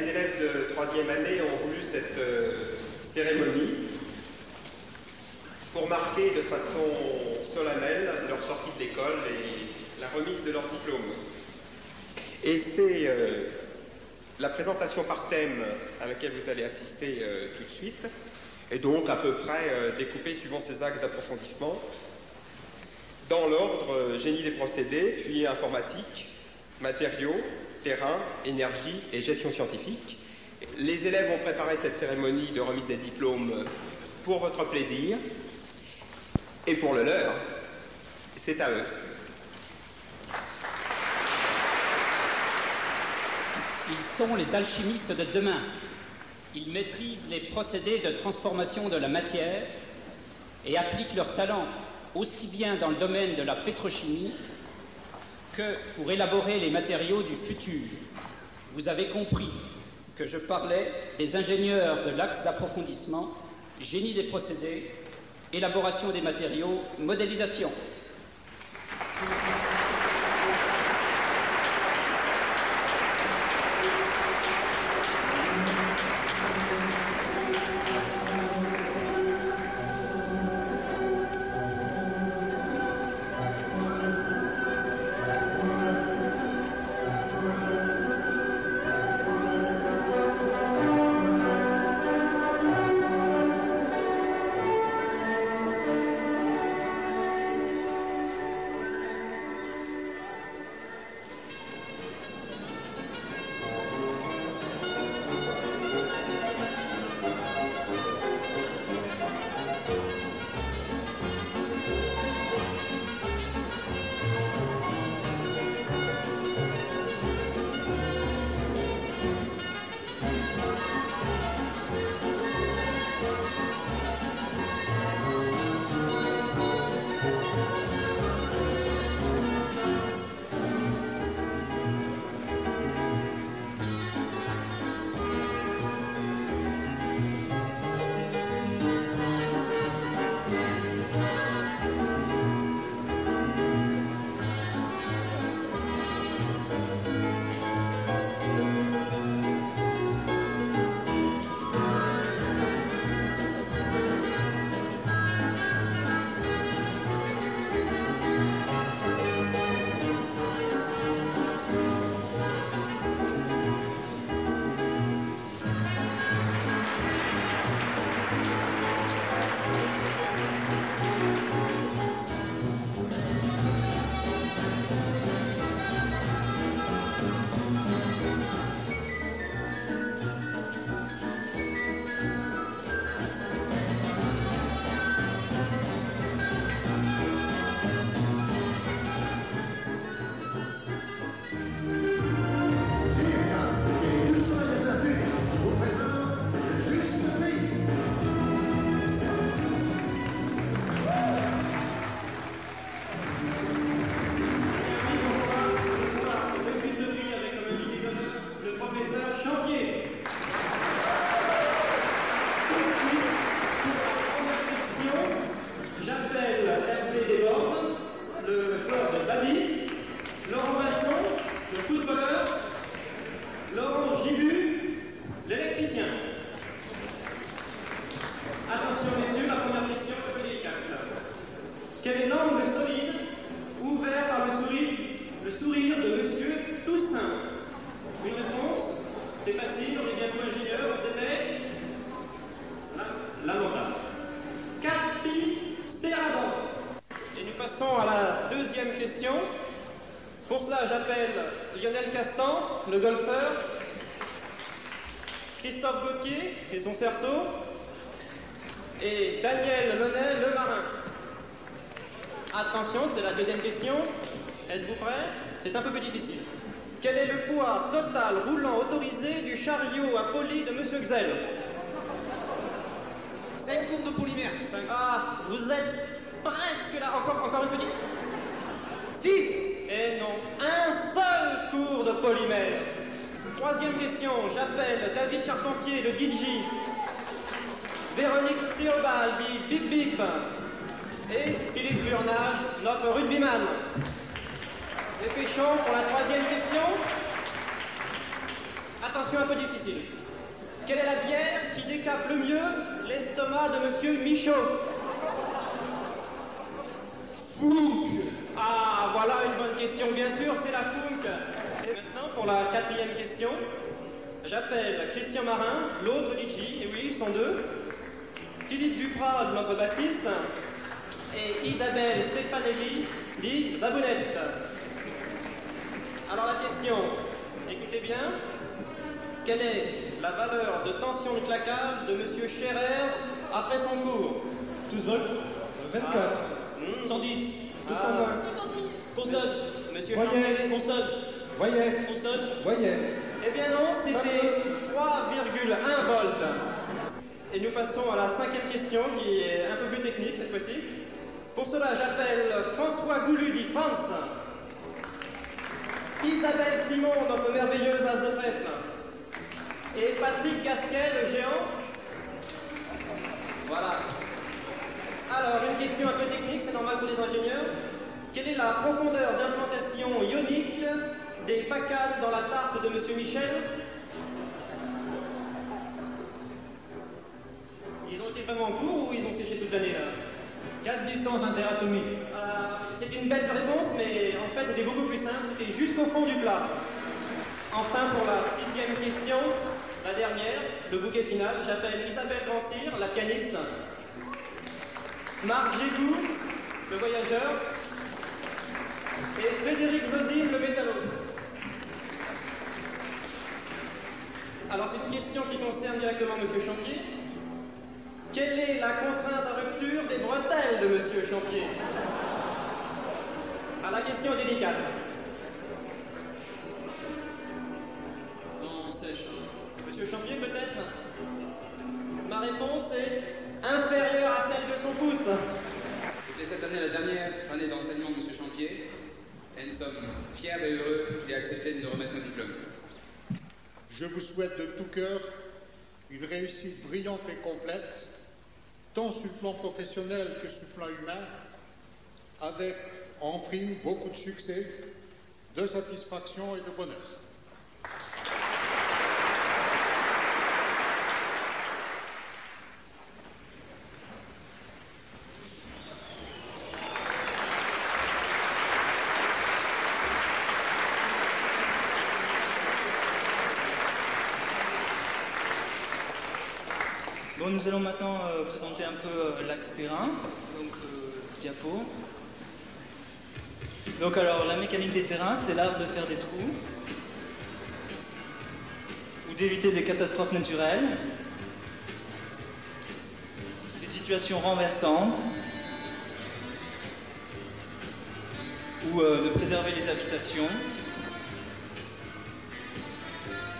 les élèves de 3e année ont voulu cette cérémonie pour marquer de façon solennelle leur sortie de l'école et la remise de leur diplôme. Et c'est la présentation par thème à laquelle vous allez assister tout de suite, et donc à peu près découpée suivant ces axes d'approfondissement. Dans l'ordre, génie des procédés, puis informatique, matériaux, terrain, énergie et gestion scientifique. Les élèves ont préparé cette cérémonie de remise des diplômes pour votre plaisir et pour le leur. C'est à eux. Ils sont les alchimistes de demain. Ils maîtrisent les procédés de transformation de la matière et appliquent leur talent aussi bien dans le domaine de la pétrochimie que pour élaborer les matériaux du futur. Vous avez compris que je parlais des ingénieurs de l'axe d'approfondissement, génie des procédés, élaboration des matériaux, modélisation. Le golfeur, Christophe Gauthier et son cerceau, et Daniel Launay, le marin. Attention, c'est la deuxième question. Êtes-vous prêts? C'est un peu plus difficile. Quel est le poids total roulant autorisé du chariot à poli de Monsieur Xel? 5 cours de polymère. 5. Ah, vous êtes presque là. Encore une petite. 6. Et non, un seul cours de polymère. Troisième question, j'appelle David Carpentier, le DJ, Véronique Théobald, dit Bip Bip, et Philippe Lurnage, notre rugbyman. Dépêchons pour la troisième question. Attention, un peu difficile. Quelle est la bière qui décape le mieux l'estomac de Monsieur Michaud? Funk. Ah, voilà une bonne question, bien sûr, c'est la Funk. Et maintenant, pour la 4e question, j'appelle Christian Marin, l'autre DJ, et oui, ils sont deux, Philippe Duprat, notre bassiste, et Isabelle Stefanelli, dit Zabounette. Alors la question, écoutez bien, quelle est la valeur de tension de claquage de Monsieur Scherer après son cours? 12 volts. 24. 110. 220. Consonne. Monsieur Voyez. Champier, consonne. Voyez. Consonne. Voyez. Eh bien non, c'était 3,1 volts. Et nous passons à la 5e question qui est un peu plus technique cette fois-ci. Pour cela, j'appelle François Goulu dit France, Isabelle Simon, notre merveilleuse as de trèfle, et Patrick Gasquet, le géant. Voilà. Alors, une question un peu technique, c'est normal pour les ingénieurs. Quelle est la profondeur d'implantation ionique des pacales dans la tarte de Monsieur Michel? Ils ont été vraiment courts ou ils ont séché toute l'année là? Quelle distance interatomique? C'est une belle réponse, mais en fait c'était beaucoup plus simple, c'était jusqu'au fond du plat. Enfin, pour la 6e question, la dernière, le bouquet final, j'appelle Isabelle Rancir, la pianiste, Marc Gégou, le voyageur, et Frédéric Zozine, le métallo. Alors c'est une question qui concerne directement Monsieur Champier. Quelle est la contrainte à rupture des bretelles de Monsieur Champier? Ah, la question est délicate. Non, sèche. Monsieur Champier, peut-être? Ma réponse est inférieure à celle de son pouce. C'était cette année la dernière année d'enseignement de M. Champier, et nous sommes fiers et heureux qu'il ait accepté de nous remettre nos diplômes. Je vous souhaite de tout cœur une réussite brillante et complète, tant sur le plan professionnel que sur le plan humain, avec en prime beaucoup de succès, de satisfaction et de bonheur. Bon, nous allons maintenant présenter un peu l'axe terrain, donc diapo. Donc alors, la mécanique des terrains, c'est l'art de faire des trous ou d'éviter des catastrophes naturelles, des situations renversantes ou de préserver les habitations,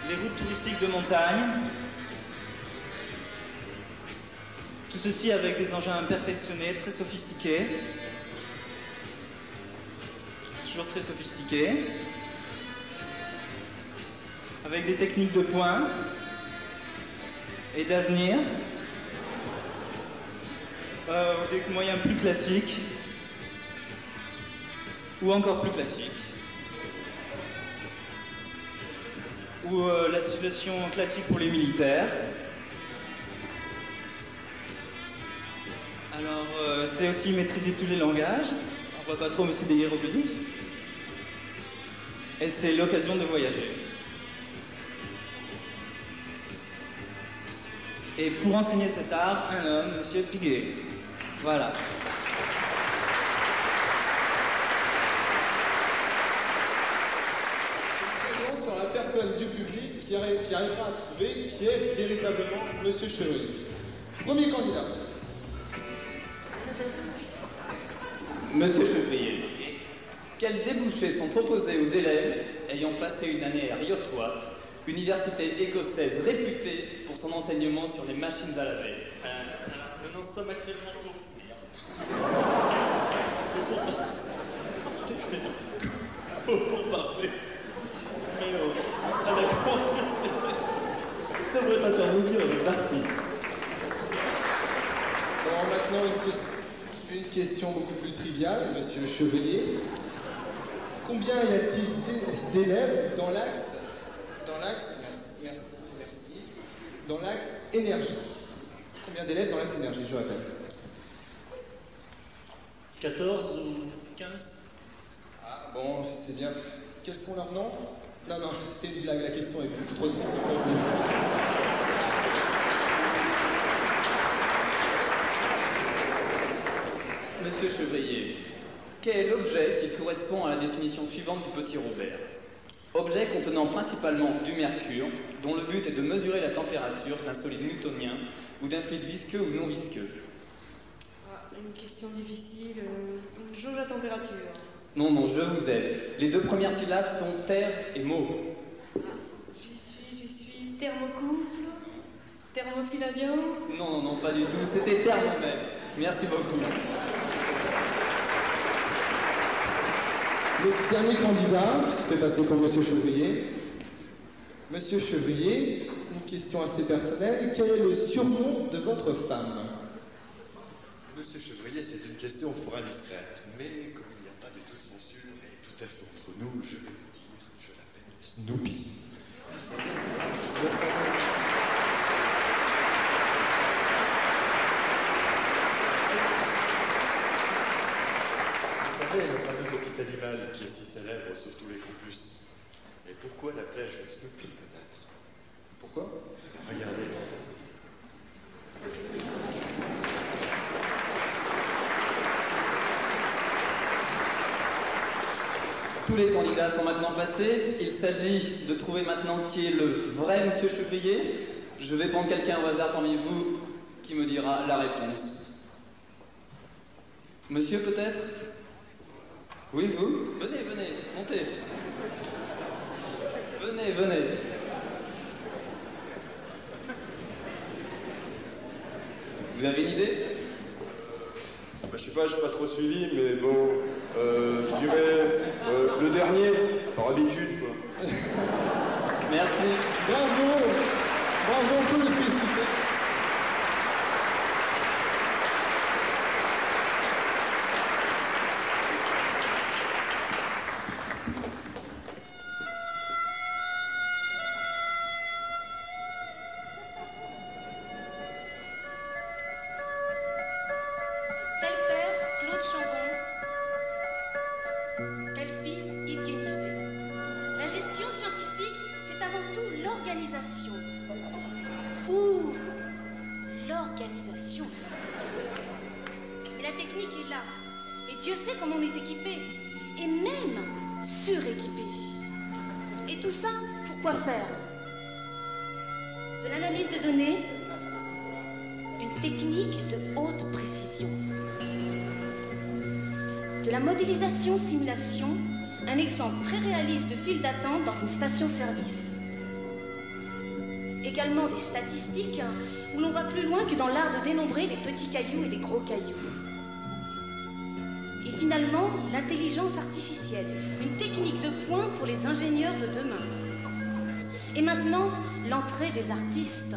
les routes touristiques de montagne. Tout ceci avec des engins perfectionnés, très sophistiqués. Toujours très sophistiqués. Avec des techniques de pointe et d'avenir. Des moyens plus classiques. Ou encore plus classiques. Ou la situation classique pour les militaires. Alors, c'est aussi maîtriser tous les langages. On voit pas trop, mais c'est des hiéroglyphes. Et c'est l'occasion de voyager. Et pour enseigner cet art, un homme, Monsieur Piguet. Voilà. Sur la personne du public qui arrivera à trouver qui est véritablement Monsieur Chevalier. Premier candidat. Monsieur Chevrier, quels débouchés sont proposés aux élèves ayant passé une année à Riotwatt, université écossaise réputée pour son enseignement sur les machines à laver? Nous en sommes actuellement Pour parler. Ah d'accord, je devrais pas faire vous dire, on est parti. Alors maintenant une question beaucoup plus triviale, Monsieur Chevalier. Combien y a-t-il d'élèves dans l'axe dans l'axe énergie. Combien d'élèves dans l'axe énergie, je rappelle? 14 ou 15? Ah bon, c'est bien. Quels sont leurs noms? Non, non, c'était une blague, la question est beaucoup trop difficile pour vous. Monsieur Chevrier, quel est l'objet qui correspond à la définition suivante du petit Robert? Objet contenant principalement du mercure, dont le but est de mesurer la température d'un solide newtonien ou d'un fluide visqueux ou non visqueux. Ah, une question difficile. Une jauge à température. Non, non, je vous aide. Les deux premières syllabes sont terre et mot. Ah, j'y suis. Thermocouple? Thermophiladien? Non, non, non, pas du tout. C'était thermomètre. Merci beaucoup. Le dernier candidat qui se fait passer pour Monsieur Chevrier. Monsieur Chevrier, une question assez personnelle. Quel est le surnom de votre femme? Monsieur Chevrier, c'est une question fort indiscrète, mais comme il n'y a pas de toute censure et tout à fait entre nous, je vais vous dire, je l'appelle Snoopy. Vous savez, le fameux petit animal qui est si célèbre sur tous les campus. Et pourquoi l'appelais-je Snoopy, peut-être? Pourquoi? Regardez. Tous les candidats sont maintenant passés. Il s'agit de trouver maintenant qui est le vrai Monsieur Chevrier. Je vais prendre quelqu'un au hasard parmi vous qui me dira la réponse. Monsieur, peut-être? Oui, vous? Venez, venez, montez. Venez, venez. Vous avez une idée? Je sais pas, j'ai pas trop suivi, mais bon, je dirais le dernier, par habitude, quoi. Merci. Bravo. Bravo, on peut le féliciter. Modélisation-simulation, un exemple très réaliste de file d'attente dans une station-service. Également des statistiques où l'on va plus loin que dans l'art de dénombrer des petits cailloux et des gros cailloux. Et finalement, l'intelligence artificielle, une technique de pointe pour les ingénieurs de demain. Et maintenant, l'entrée des artistes.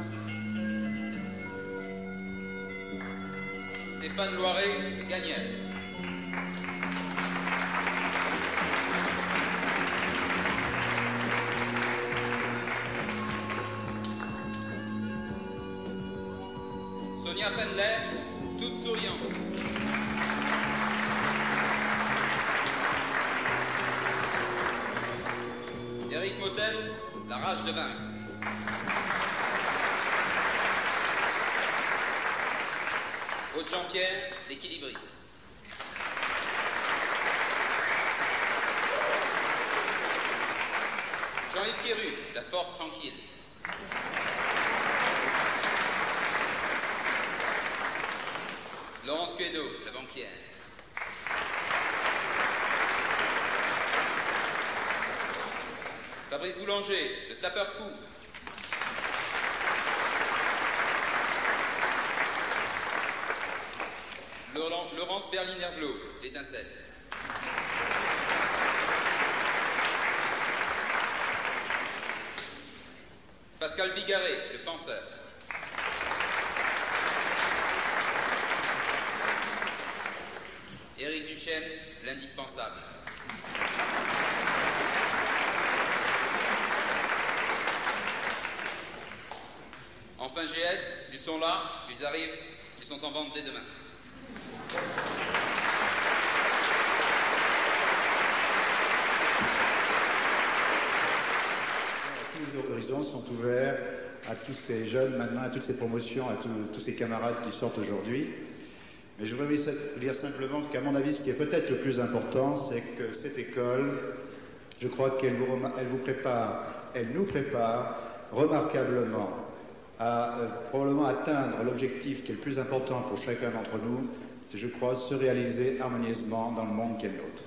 Stéphane Loiret est gagnant. Sonia Fendler, toute souriante. Eric Motel, la rage de vaincre. Aude Jean-Pierre, l'équilibriste. Jean-Yves Quéru, la force tranquille. Laurence Cuedo, la banquière. Fabrice Boulanger, le tapeur fou. Laurence Berliner-Blo, l'étincelle. Pascal Bigarré, le penseur. Éric Duchesne, l'indispensable. Enfin GS, ils sont là, ils arrivent, ils sont en vente dès demain. Tous les horizons sont ouverts à tous ces jeunes maintenant, à toutes ces promotions, à tous ces camarades qui sortent aujourd'hui. Mais je voudrais vous dire simplement qu'à mon avis, ce qui est peut-être le plus important, c'est que cette école, je crois qu'elle vous prépare, elle nous prépare remarquablement à probablement atteindre l'objectif qui est le plus important pour chacun d'entre nous, c'est, je crois, se réaliser harmonieusement dans le monde qui est le nôtre.